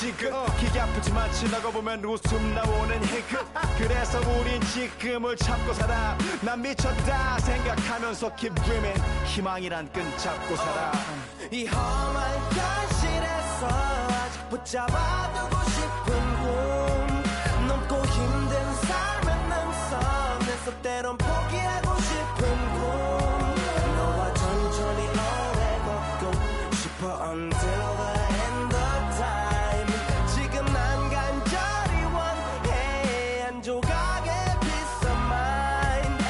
지금 기계 아프지만 지나가 보면 웃음 나오는 희극. 그래서 우린 지금을 참고 살아. 난 미쳤다 생각하면서 keep dreaming. 희망이란 끈 잡고 살아. 이 험한 현실에서 아직 붙잡아두고 싶은 꿈. 넘고 힘든 삶의 능선에서 때론 포기하고 싶은 꿈. 너와 천천히 오래 걷고 싶어 until the end of time. 지금 난 간절히 원해 한 조각의 peace of mind.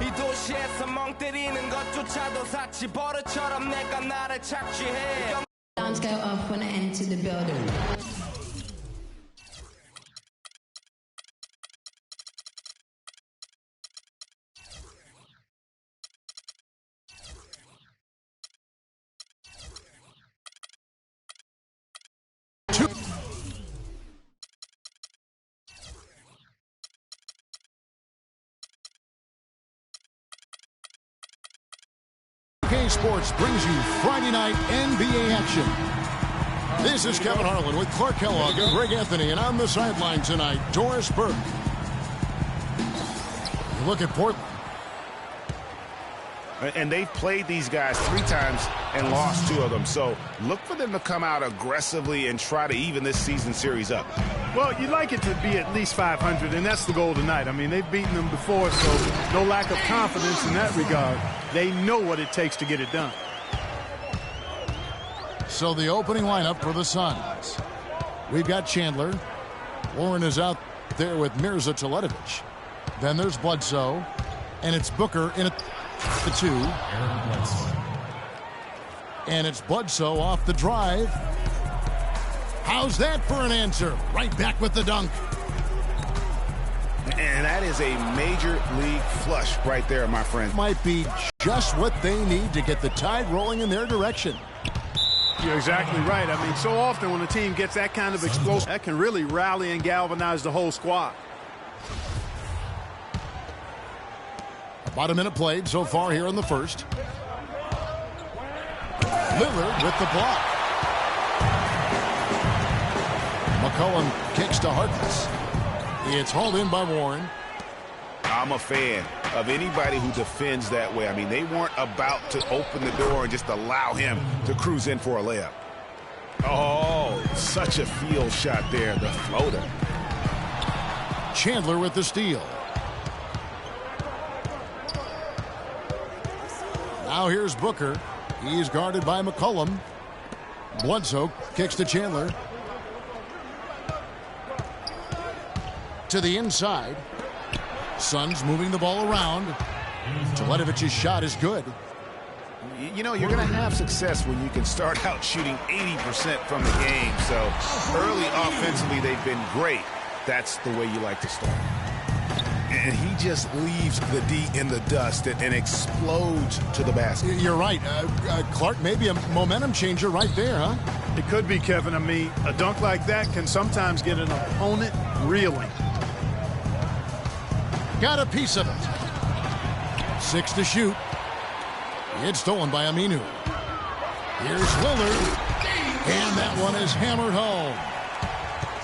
이 도시에서 멍 때리는 것조차도 사치 버릇처럼 내가 나를 착취해. Alarms go off when I enter the building. K Sports brings you Friday night NBA action. This is Kevin Harlan with Clark Kellogg and Greg Anthony, and on the sideline tonight, Doris Burke. You look at Portland. And they've played these guys 3 times and lost 2 of them. So look for them to come out aggressively and try to even this season series up. Well, you'd like it to be at least 500, and that's the goal tonight. I mean, they've beaten them before, so no lack of confidence in that regard. They know what it takes to get it done. So the opening lineup for the Suns. We've got Chandler. Warren is out there with Mirza Teletovic. Then there's Bledsoe. And it's Booker in at the 2. And it's Bledsoe off the drive. How's that for an answer? Right back with the dunk. And that is a major league flush right there, my friend. Might be just what they need to get the tide rolling in their direction. You're exactly right. I mean, so often when a team gets that kind of explosion, that can really rally and galvanize the whole squad. About a minute played so far here in the first. Lillard with the block. McCollum kicks to Harkless. It's hauled in by Warren. I'm a fan of anybody who defends that way. I mean, they weren't about to open the door and just allow him to cruise in for a layup. Oh, such a field shot there, the floater. Chandler with the steal. Now here's Booker. He's guarded by McCollum. Bledsoe kicks to Chandler. To the inside. Suns moving the ball around. Teletovic's shot is good. You know, you're going to have success when you can start out shooting 80% from the game. So early offensively, they've been great. That's the way you like to start. And he just leaves the D in the dust and explodes to the basket. You're right. Clark, maybe a momentum changer right there, huh? It could be, Kevin. I mean, a dunk like that can sometimes get an opponent reeling. Got a piece of it. 6 to shoot. It's stolen by Aminu. Here's Lillard. And that one is hammered home.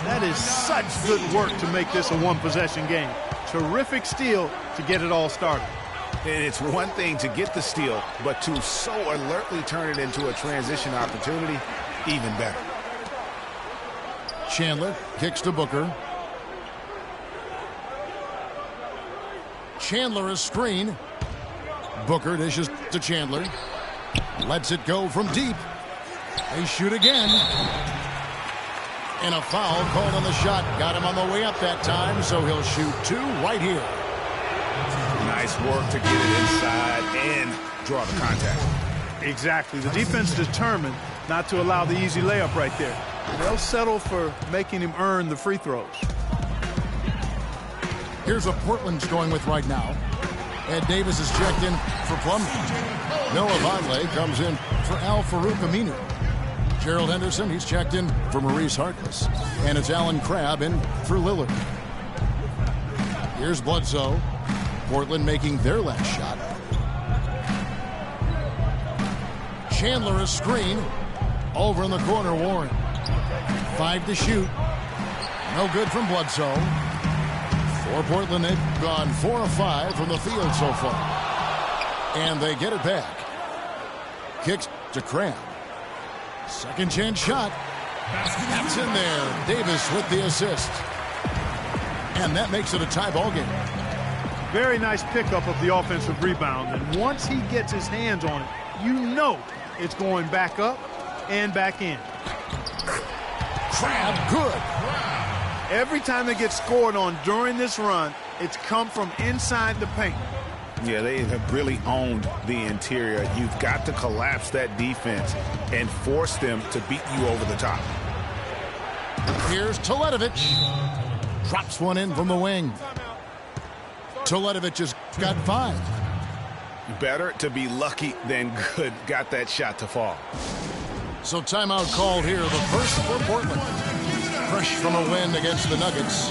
That is such good work to make this a one-possession game. Terrific steal to get it all started. And it's one thing to get the steal, but to so alertly turn it into a transition opportunity, even better. Chandler kicks to Booker. Chandler is screen. Booker dishes to Chandler. Lets it go from deep. They shoot again. And a foul called on the shot. Got him on the way up that time, so he'll shoot 2 right here. Nice work to get it inside and draw the contact. Exactly. The defense determined not to allow the easy layup right there. They'll settle for making him earn the free throws. Here's what Portland's going with right now. Ed Davis is checked in for Plumlee. Noah Vonleh comes in for Al Farouk Aminu. Gerald Henderson, he's checked in for Maurice Harkless. And it's Allen Crabbe in for Lillard. Here's Bledsoe. Portland making their last shot. Chandler a screen. Over in the corner, Warren. 5 to shoot. No good from Bledsoe. For Portland, they've gone 4 of 5 from the field so far. And they get it back. Kicks to Crabbe. Second chance shot. That's in there. Davis with the assist. And that makes it a tie ball game. Very nice pickup of the offensive rebound. And once he gets his hands on it, you know it's going back up and back in. Crabbe, good. Every time they get scored on during this run, it's come from inside the paint. Yeah, they have really owned the interior. You've got to collapse that defense and force them to beat you over the top. Here's Teletovic. Drops one in from the wing. Teletovic has got 5. Better to be lucky than good. Got that shot to fall. So timeout called here, the first for Portland. Fresh from a win against the Nuggets.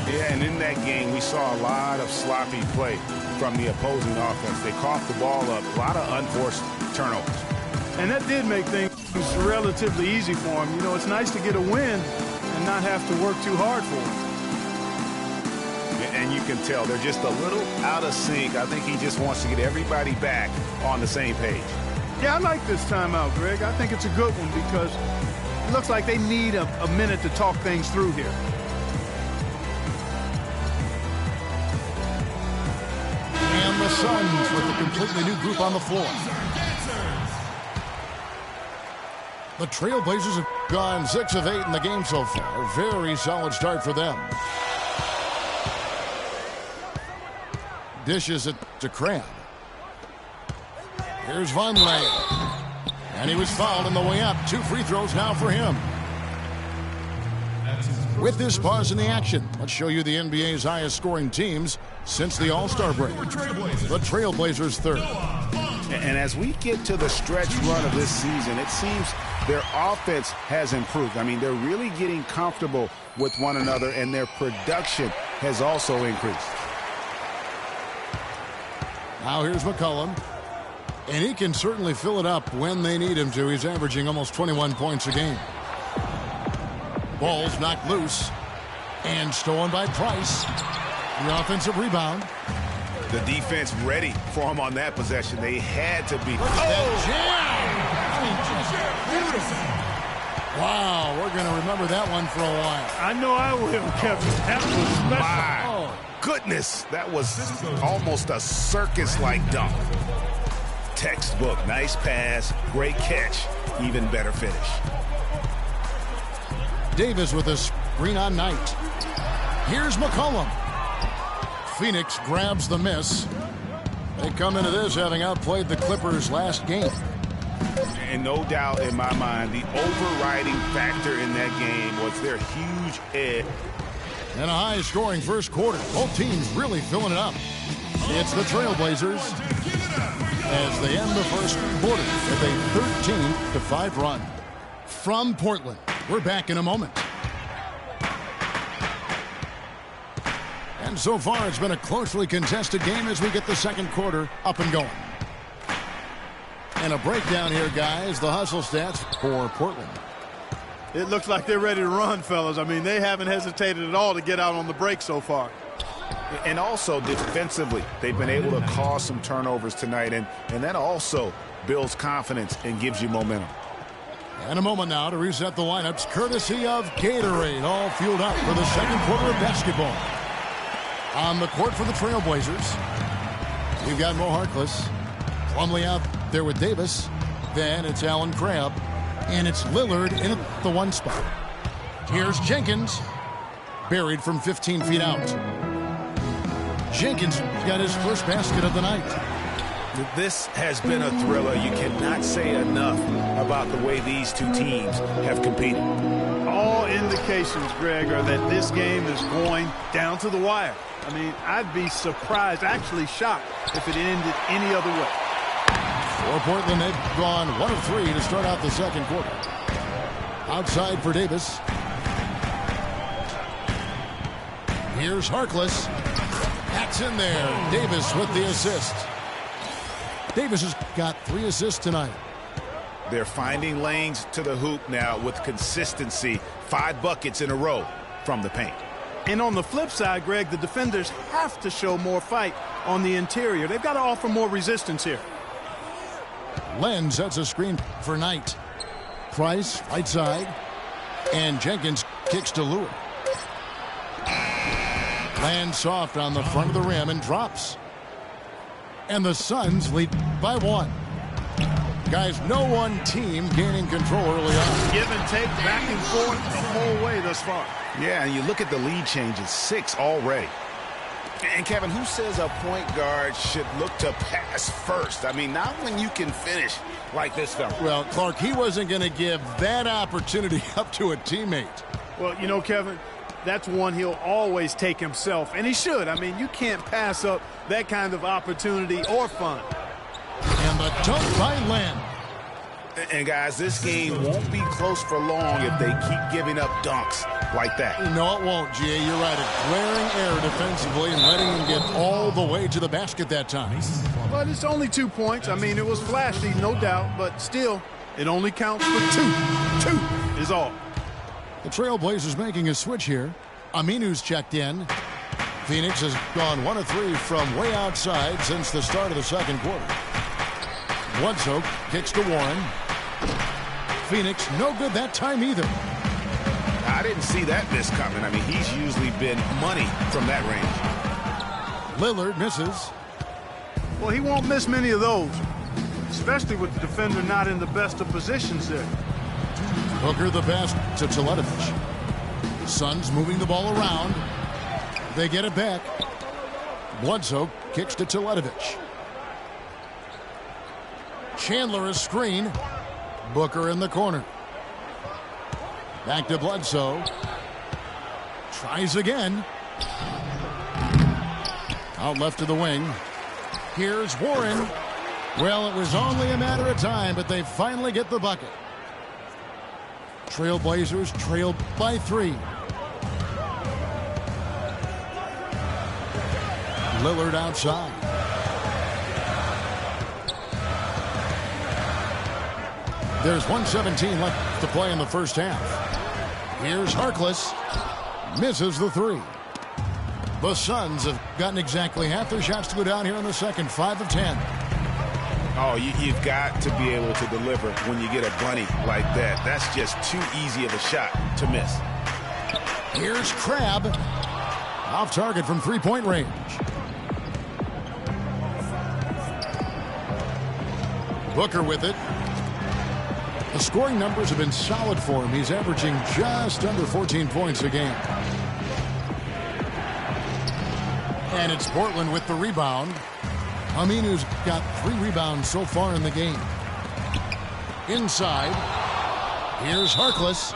Yeah, and in that game, we saw a lot of sloppy play from the opposing offense. They coughed the ball up, a lot of unforced turnovers. And that did make things relatively easy for him. You know, it's nice to get a win and not have to work too hard for it. And you can tell they're just a little out of sync. I think he just wants to get everybody back on the same page. Yeah, I like this timeout, Greg. I think it's a good one because it looks like they need a minute to talk things through here. And the Suns with a completely new group on the floor. The Trailblazers have gone 6 of 8 in the game so far. Very solid start for them. Dishes it to Crabbe. Here's Vonleh. And he was fouled on the way up. 2 free throws now for him. With this pause in the action, let's show you the NBA's highest scoring teams since the All-Star break. The Trailblazers third. And as we get to the stretch run of this season, it seems their offense has improved. I mean, they're really getting comfortable with one another, and their production has also increased. Now here's McCollum. And he can certainly fill it up when they need him to. He's averaging almost 21 points a game. Ball's knocked loose. And stolen by Price. The offensive rebound. The defense ready for him on that possession. They had to be. Look at that jam. I mean, just beautiful. Wow, we're going to remember that one for a while. I know I will, Kevin. That was special. My goodness, that was almost a circus-like dunk. Textbook, nice pass, great catch, even better finish. Davis with a screen on Knight. Here's McCollum. Phoenix grabs the miss. They come into this having outplayed the Clippers last game. And no doubt in my mind, the overriding factor in that game was their huge edge. And a high-scoring first quarter. Both teams really filling it up. It's the Trailblazers as they end the first quarter with a 13-5 run. From Portland, we're back in a moment. And so far, it's been a closely contested game as we get the second quarter up and going. And a breakdown here, guys. The hustle stats for Portland. It looks like they're ready to run, fellas. I mean, they haven't hesitated at all to get out on the break so far. And also defensively, they've been able to cause some turnovers tonight, and that also builds confidence and gives you momentum. And a moment now to reset the lineups, courtesy of Gatorade, all fueled up for the second quarter of basketball. On the court for the Trailblazers, we've got Mo Harkless. Plumlee out there with Davis. Then it's Allen Crabbe. And it's Lillard in the 1 spot. Here's Jenkins. Buried from 15 feet out. Jenkins got his first basket of the night. This has been a thriller. You cannot say enough about the way these two teams have competed. All indications, Greg, are that this game is going down to the wire. I mean, I'd be surprised, actually shocked, if it ended any other way. For Portland, they've gone 1 of 3 to start out the second quarter. Outside for Davis. Here's Harkless. That's in there. Davis with the assist. Davis has got 3 assists tonight. They're finding lanes to the hoop now with consistency. 5 buckets in a row from the paint. And on the flip side, Greg, the defenders have to show more fight on the interior. They've got to offer more resistance here. Len sets a screen for Knight. Price, right side. And Jenkins kicks to Lewis. Lands soft on the front of the rim and drops. And the Suns lead by 1. Guys, no one team gaining control early on. Give and take, back and forth the whole way thus far. Yeah, and you look at the lead changes, 6 already. And Kevin, who says a point guard should look to pass first? I mean, not when you can finish like this fella. Well, Clark, he wasn't going to give that opportunity up to a teammate. Well, you know, Kevin, that's one he'll always take himself, and he should. I mean, you can't pass up that kind of opportunity or fun. And the dunk by Len. And guys, this game won't be close for long if they keep giving up dunks like that. No, it won't, G.A. You're right. A glaring error defensively and letting him get all the way to the basket that time. But it's only 2 points. I mean, it was flashy, no doubt, but still, it only counts for 2. 2 is all. The Trailblazers making a switch here. Aminu's checked in. Phoenix has gone 1 of 3 from way outside since the start of the second quarter. Bledsoe kicks to Warren. Phoenix no good that time either. I didn't see that miss coming. I mean, he's usually been money from that range. Lillard misses. Well, he won't miss many of those, especially with the defender not in the best of positions there. Booker the best to Teletovic. Suns moving the ball around. They get it back. Bledsoe kicks to Teletovic. Chandler is screen. Booker in the corner. Back to Bledsoe. Tries again. Out left to the wing. Here's Warren. Well, it was only a matter of time, but they finally get the bucket. Trailblazers trailed by 3. Lillard outside. There's 1:17 left to play in the first half. Here's Harkless. Misses the 3. The Suns have gotten exactly half their shots to go down here in the second. 5 of 10. Oh, you've got to be able to deliver when you get a bunny like that. That's just too easy of a shot to miss. Here's Crabbe. Off target from 3-point range. Booker with it. The scoring numbers have been solid for him. He's averaging just under 14 points a game. And it's Portland with the rebound. Aminu's got 3 rebounds so far in the game. Inside. Here's Harkless.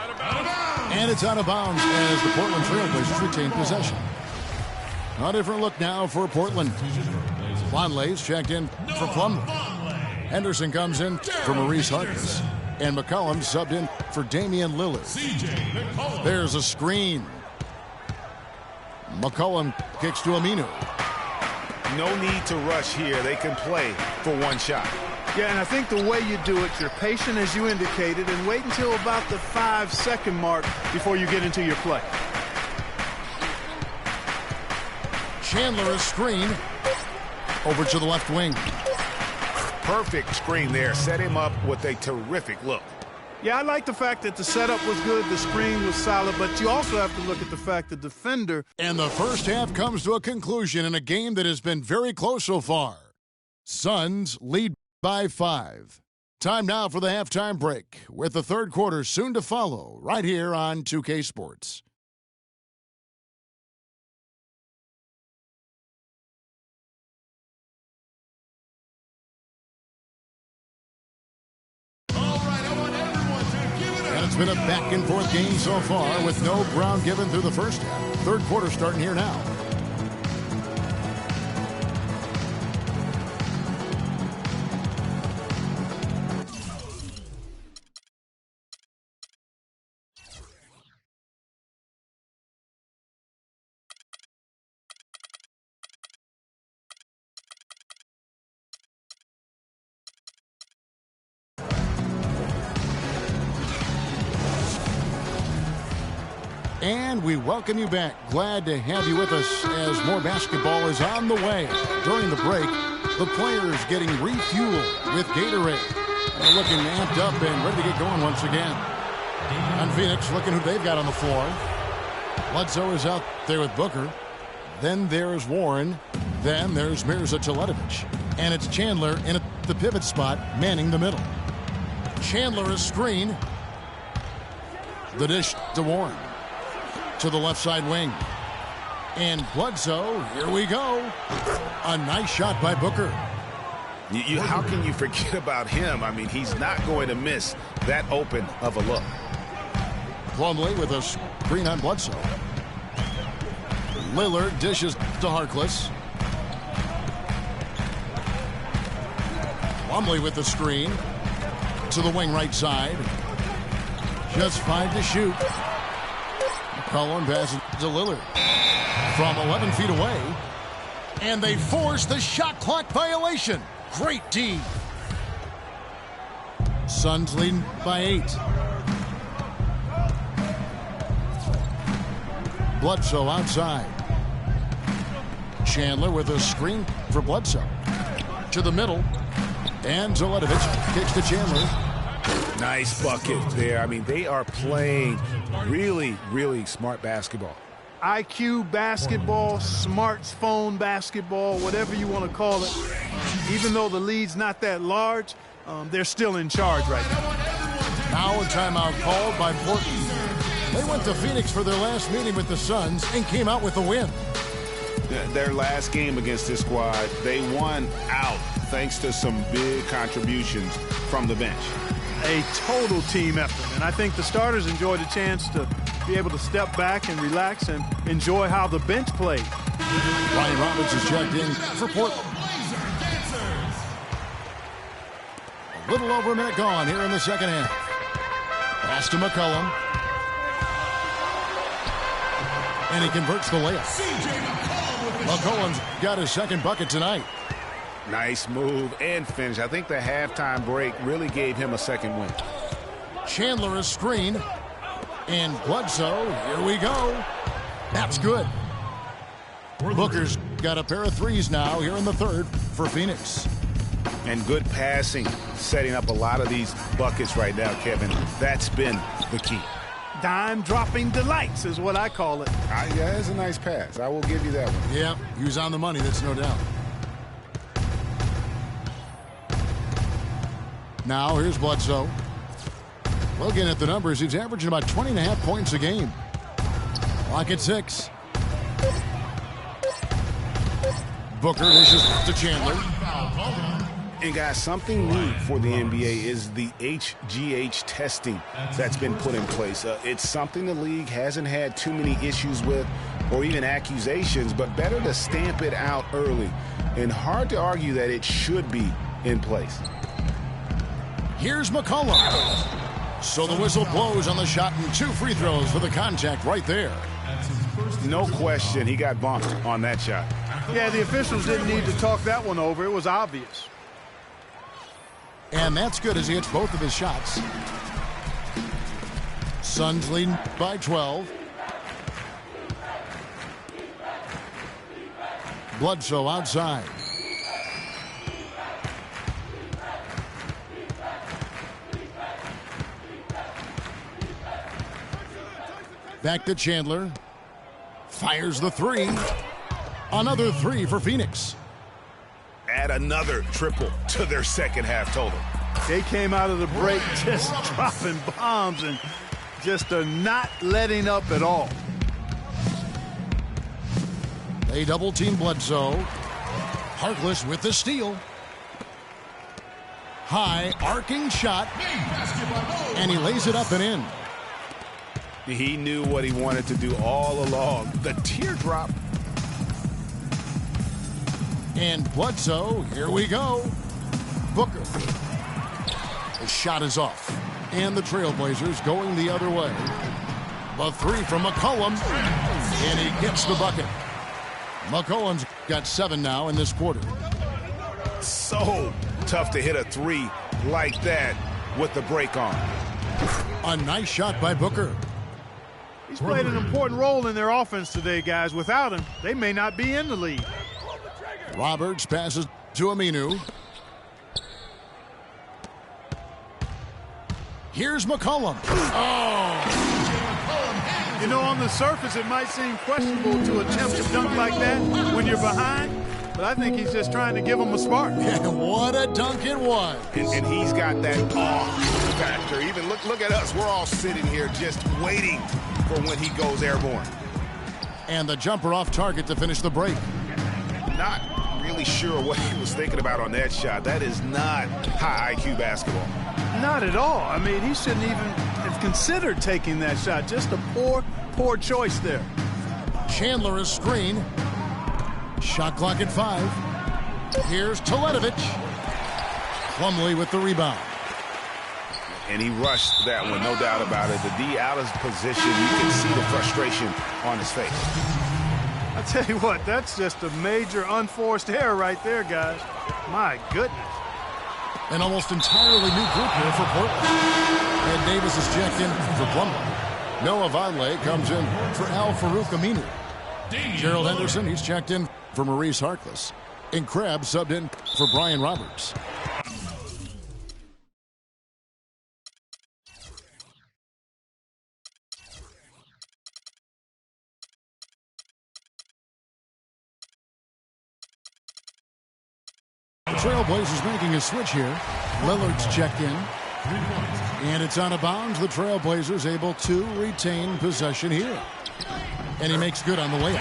And it's out of bounds as the Portland Trailblazers retain possession. A different look now for Portland. Vonleh's checked in for Plumlee. Henderson comes in for Maurice Harkless. And McCollum subbed in for Damian Lillard. There's a screen. McCollum kicks to Aminu. No need to rush here. They can play for 1 shot. Yeah, and I think the way you do it, you're patient as you indicated, and wait until about the 5-second mark before you get into your play. Chandler is screen. Over to the left wing. Perfect screen there. Set him up with a terrific look. Yeah, I like the fact that the setup was good, the screen was solid, but you also have to look at the fact the defender. And the first half comes to a conclusion in a game that has been very close so far. Suns lead by 5. Time now for the halftime break, with the third quarter soon to follow, right here on 2K Sports. It's been a back-and-forth game so far with no ground given through the first half. Third quarter starting here now. And we welcome you back. Glad to have you with us as more basketball is on the way. During the break, the players getting refueled with Gatorade. They're looking amped up and ready to get going once again. On Phoenix, looking who they've got on the floor. Bledsoe is out there with Booker. Then there's Warren. Then there's Mirza Teletovic. And it's Chandler in the pivot spot, manning the middle. Chandler is screen. The dish to Warren. To the left side wing. And Bledsoe, here we go. A nice shot by Booker. How can you forget about him? I mean, he's not going to miss that open of a look. Plumlee with a screen on Bledsoe. Lillard dishes to Harkless. Plumlee with the screen. To the wing right side. Just 5 to shoot. McCollum passes to Lillard from 11 feet away. And they force the shot clock violation. Great D. Suns leading by 8. Bledsoe outside. Chandler with a screen for Bledsoe. To the middle. And Teletovic kicks to Chandler. Nice bucket there. I mean, they are playing really, really smart basketball. IQ basketball, smartphone basketball, whatever you want to call it. Even though the lead's not that large, they're still in charge right now. Now a timeout called by Portland. They went to Phoenix for their last meeting with the Suns and came out with a win. Their last game against this squad, they won out thanks to some big contributions from the bench. A total team effort, and I think the starters enjoyed a chance to be able to step back and relax and enjoy how the bench played. Ryan Roberts is checked in for Portland. A little over a minute gone here in the second half. Pass to McCollum. And he converts the layup. McCollum's got his second bucket tonight. Nice move and finish. I think the halftime break really gave him a second win. Chandler is screen. And Bledsoe, here we go. That's good. Booker's got a pair of threes now here in the third for Phoenix. And good passing, setting up a lot of these buckets right now, Kevin. That's been the key. Dime-dropping delights is what I call it. Yeah, that's a nice pass. I will give you that one. Yeah, he was on the money, that's no doubt. Now, here's Bledsoe. Looking at the numbers, he's averaging about 20.5 points a game. Clock at 6. Booker dishes to Chandler. And guys, something new for the NBA is the HGH testing that's been put in place. It's something the league hasn't had too many issues with or even accusations, but better to stamp it out early. And hard to argue that it should be in place. Here's McCollum. So the whistle blows on the shot and 2 free throws for the contact right there. No question, he got bumped on that shot. Yeah, the officials didn't need to talk that one over. It was obvious. And that's good as he hits both of his shots. Suns leading by 12. Bledsoe outside. Back to Chandler. Fires the 3. Another 3 for Phoenix. Add another triple to their second half total. They came out of the break just dropping bombs and just not letting up at all. They double-team Bledsoe. Harkless with the steal. High arcing shot. And he lays it up and in. He knew what he wanted to do all along. The teardrop. And Bledsoe, here we go. Booker. The shot is off. And the Trailblazers going the other way. The 3 from McCollum. And he gets the bucket. McCollum's got 7 now in this quarter. So tough to hit a 3 like that with the break on. A nice shot by Booker. He's played an important role in their offense today, guys. Without him, they may not be in the lead. Roberts passes to Aminu. Here's McCollum. You know, on the surface, it might seem questionable to attempt to dunk like that when you're behind, but I think he's just trying to give him a spark. And what a dunk it was. And he's got that awe factor. Even look at us. We're all sitting here just waiting for when he goes airborne. And the jumper off target to finish the break. Not really sure what he was thinking about on that shot. That is not high IQ basketball. Not at all. I mean, he shouldn't even have considered taking that shot. Just a poor choice there. Chandler is screen. Shot clock at 5. Here's Teletovic. Plumlee with the rebound. And he rushed that one, no doubt about it. The D out of position. You can see the frustration on his face. I tell you what, that's just a major unforced error right there, guys. My goodness. An almost entirely new group here for Portland. Ed Davis is checked in for Plumlee. Noah Vonleh comes in for Al-Farouq Aminu. Gerald Henderson, he's checked in for Maurice Harkless. And Krabs subbed in for Brian Roberts. Trailblazers making a switch here. Lillard's checked in. And it's out of bounds. The Trailblazers able to retain possession here. And he makes good on the layup.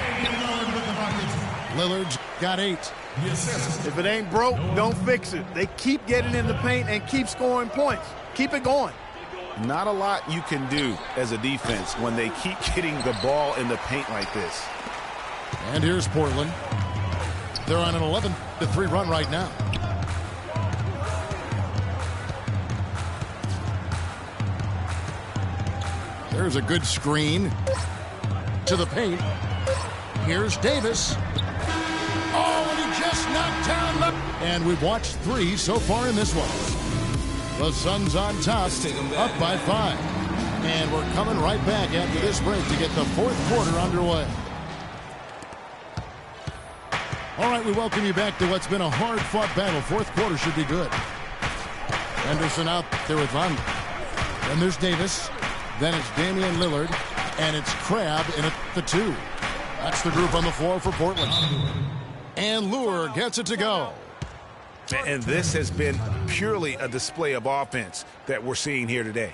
Lillard's got 8. If it ain't broke, don't fix it. They keep getting in the paint and keep scoring points. Keep it going. Not a lot you can do as a defense when they keep getting the ball in the paint like this. And here's Portland. They're on an 11-3 run right now. There's a good screen to the paint. Here's Davis. Oh, and he just knocked down the... And we've watched 3 so far in this one. The Suns on top, up by 5. And we're coming right back after this break to get the 4th quarter underway. All right, we welcome you back to what's been a hard-fought battle. 4th quarter should be good. Henderson out there with Vonleh. Then there's Davis. Then it's Damian Lillard. And it's Crabbe in at the 2. That's the group on the floor for Portland. And Lure gets it to go. And this has been purely a display of offense that we're seeing here today.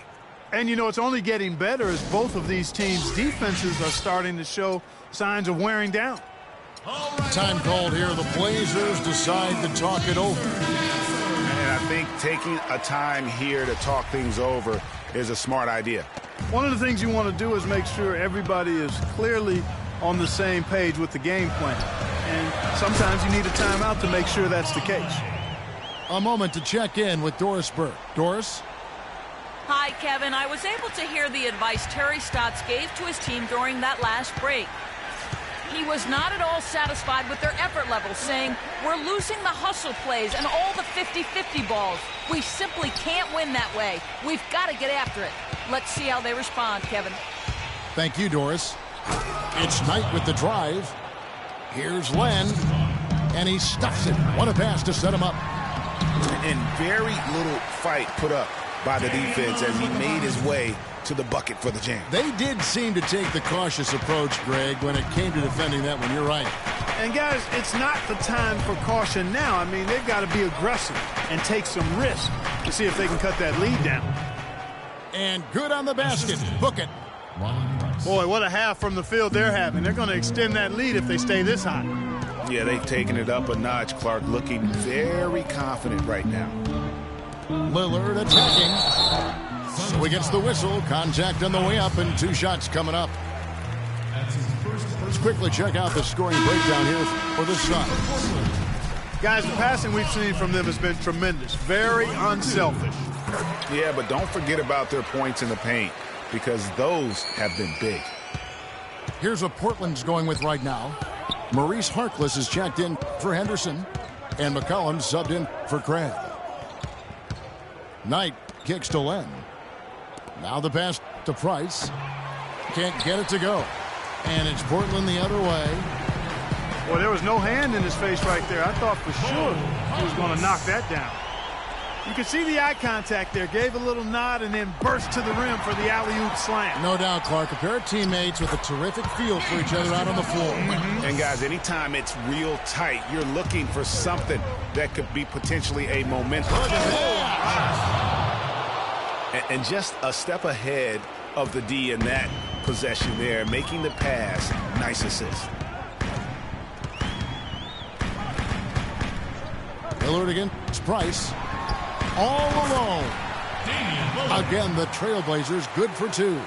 And, you know, it's only getting better as both of these teams' defenses are starting to show signs of wearing down. Time called here. The Blazers decide to talk it over. And I think taking a time here to talk things over is a smart idea. One of the things you want to do is make sure everybody is clearly on the same page with the game plan. And sometimes you need a timeout to make sure that's the case. A moment to check in with Doris Burke. Doris? Hi, Kevin. I was able to hear the advice Terry Stotts gave to his team during that last break. He was not at all satisfied with their effort level, saying, we're losing the hustle plays and all the 50-50 balls. We simply can't win that way. We've got to get after it. Let's see how they respond, Kevin. Thank you, Doris. It's Knight with the drive. Here's Len, and he stuffs it. What a pass to set him up. And very little fight put up by the defense as he made his way to the bucket for the jam. They did seem to take the cautious approach, Greg, when it came to defending that one. You're right. And, guys, it's not the time for caution now. I mean, they've got to be aggressive and take some risk to see if they can cut that lead down. And good on the basket. Book it. Boy, what a half from the field they're having. They're going to extend that lead if they stay this high. Yeah, they've taken it up a notch. Clark looking very confident right now. Lillard attacking. So he gets the whistle. Contact on the way up, and 2 shots coming up. Let's quickly check out the scoring breakdown here for the Suns. Guys, the passing we've seen from them has been tremendous. Very unselfish. Yeah, but don't forget about their points in the paint, because those have been big. Here's what Portland's going with right now. Maurice Harkless is checked in for Henderson, and McCollum subbed in for Crabbe. Knight kicks to Len. Now the pass to Price. can't get it to go. And it's Portland the other way. Well, there was no hand in his face right there. I thought for sure he was going to knock that down. You can see the eye contact there. Gave a little nod and then burst to the rim for the alley-oop slam. No doubt, Clark. A pair of teammates with a terrific feel for each other out on the floor. And, guys, anytime it's real tight, you're looking for something that could be potentially a momentum. And just a step ahead of the D in that possession there, making the pass. Nice assist. Lillard against Price. All alone. Again, the Trailblazers good for two.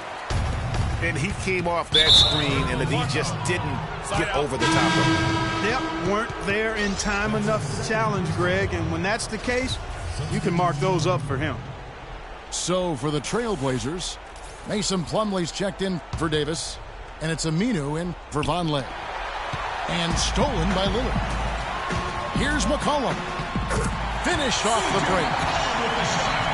And he came off that screen, and the D just didn't get over the top of him. Yep, weren't there in time enough to challenge Greg, and when that's the case, you can mark those up for him. So for the Trailblazers, Mason Plumlee's checked in for Davis, and it's Aminu in for Vonleh. And stolen by Lillard. Here's McCollum. Finish off the break.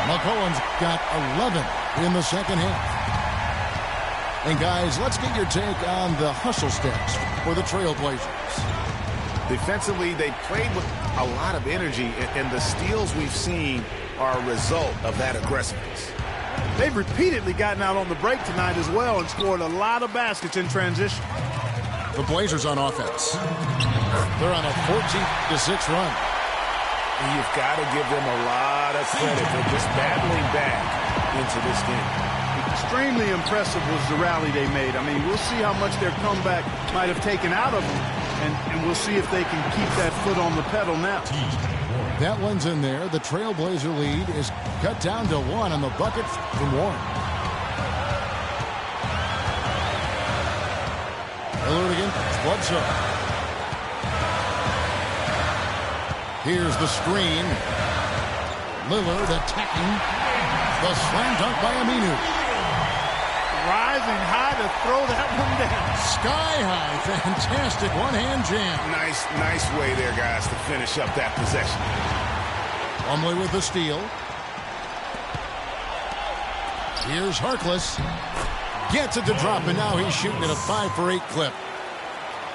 McCollum's got 11 in the second half. And guys, let's get your take on the hustle steps for the Trailblazers. Defensively, they played with a lot of energy, and the steals we've seen are a result of that aggressiveness. They've repeatedly gotten out on the break tonight as well and scored a lot of baskets in transition. The Blazers on offense. They're on a 14-6 run. You've got to give them a lot of credit for just battling back into this game. Extremely impressive was the rally they made. I mean, we'll see how much their comeback might have taken out of them, and we'll see if they can keep that foot on the pedal now. That one's in there. The Trailblazer lead is cut down to 1 on the bucket from Warren. Lillard again. Bledsoe. Here's the screen. Lillard attacking. The slam dunk by Aminu. Rising high to throw that one down. Sky high. Fantastic one-hand jam. Nice way there, guys, to finish up that possession. Plumlee with the steal. Here's Harkless. Gets it to drop, and now he's shooting at a 5 for 8 clip.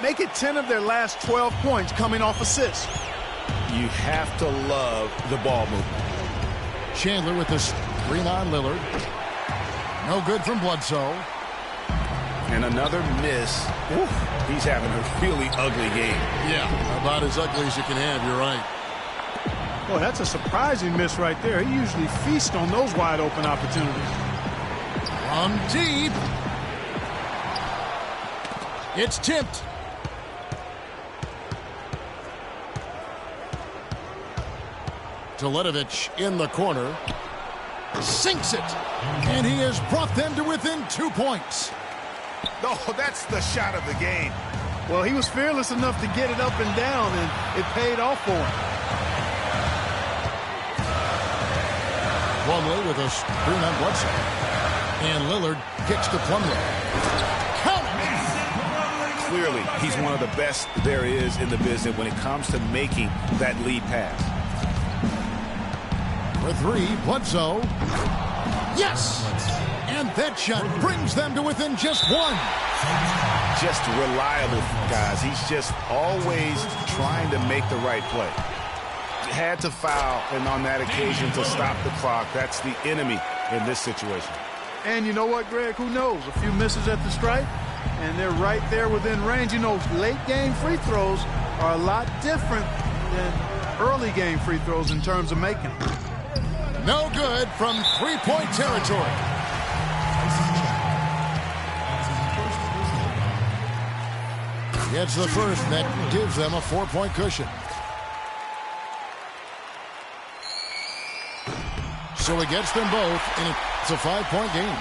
Make it 10 of their last 12 points coming off assists. You have to love the ball movement. Chandler with the screen on Lillard. No good from Bledsoe. And another miss. Oof, he's having a really ugly game. Yeah, about as ugly as you can have, you're right. Boy, that's a surprising miss right there. He usually feasts on those wide open opportunities. From deep. It's tipped. Teletovic in the corner. Sinks it. And he has brought them to within 2 points. Oh, that's the shot of the game. Well, he was fearless enough to get it up and down, and it paid off for him. Plumlee with a screen on Bledsoe. And Lillard kicks to Plumlee. Count it! Clearly, he's one of the best there is in the business when it comes to making that lead pass. For 3, Bledsoe. Yes! And that shot brings them to within just 1. Just reliable, guys. He's just always trying to make the right play. Had to foul, and on that occasion to stop the clock. That's the enemy in this situation. And you know what, Greg? Who knows? A few misses at the stripe, and they're right there within range. You know, late-game free throws are a lot different than early-game free throws in terms of making them. No good from three-point territory. Gets the first, and that gives them a 4-point cushion. So it gets them both, and it's a 5-point game.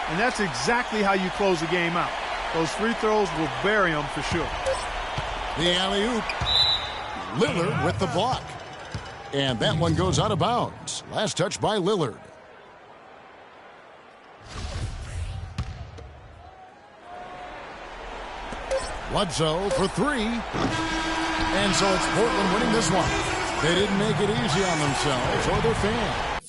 And that's exactly how you close the game out. Those free throws will bury them for sure. The alley-oop. Lillard with the block. And that one goes out of bounds. Last touch by Lillard. Bledsoe for 3. And so it's Portland winning this one. They didn't make it easy on themselves or their fans.